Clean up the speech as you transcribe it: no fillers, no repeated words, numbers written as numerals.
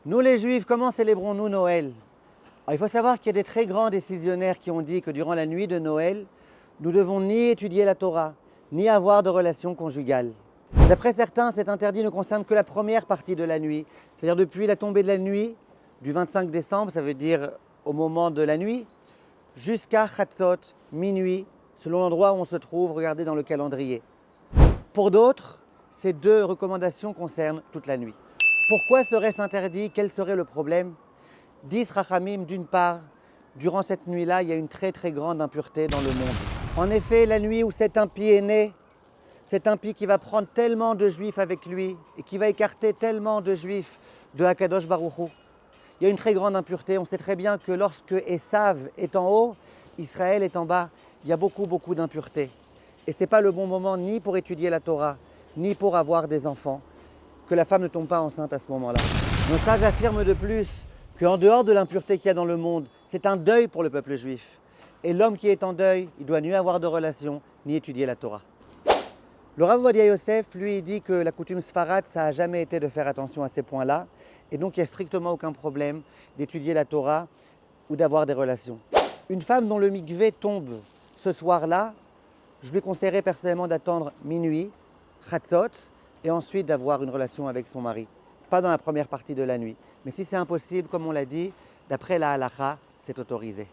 Nous les Juifs, comment célébrons-nous Noël? Alors, il faut savoir qu'il y a des très grands décisionnaires qui ont dit que durant la nuit de Noël, nous devons ni étudier la Torah, ni avoir de relations conjugales. D'après certains, cet interdit ne concerne que la première partie de la nuit, c'est-à-dire depuis la tombée de la nuit du 25 décembre, ça veut dire au moment de la nuit, jusqu'à Chatzot, minuit, selon l'endroit où on se trouve, regardez dans le calendrier. Pour d'autres, ces deux recommandations concernent toute la nuit. Pourquoi serait-ce interdit? Quel serait le problème? Disent Rachamim, d'une part, durant cette nuit-là, il y a une très très grande impureté dans le monde. En effet, la nuit où cet impie est né, cet impie qui va prendre tellement de juifs avec lui et qui va écarter tellement de juifs de Hakadosh Baruch Hu, il y a une très grande impureté. On sait très bien que lorsque Esav est en haut, Israël est en bas. Il y a beaucoup d'impureté. Et ce n'est pas le bon moment ni pour étudier la Torah, ni pour avoir des enfants, que la femme ne tombe pas enceinte à ce moment-là. Nos sages affirment de plus qu'en dehors de l'impureté qu'il y a dans le monde, c'est un deuil pour le peuple juif. Et l'homme qui est en deuil, il doit ni avoir de relations, ni étudier la Torah. Le Rav Ovadia Yosef, lui, il dit que la coutume sfarade, ça n'a jamais été de faire attention à ces points-là. Et donc, il n'y a strictement aucun problème d'étudier la Torah ou d'avoir des relations. Une femme dont le mikvé tombe ce soir-là, je lui conseillerais personnellement d'attendre minuit, Chatzot, et ensuite d'avoir une relation avec son mari. Pas dans la première partie de la nuit. Mais si c'est impossible, comme on l'a dit, d'après la halakha, c'est autorisé.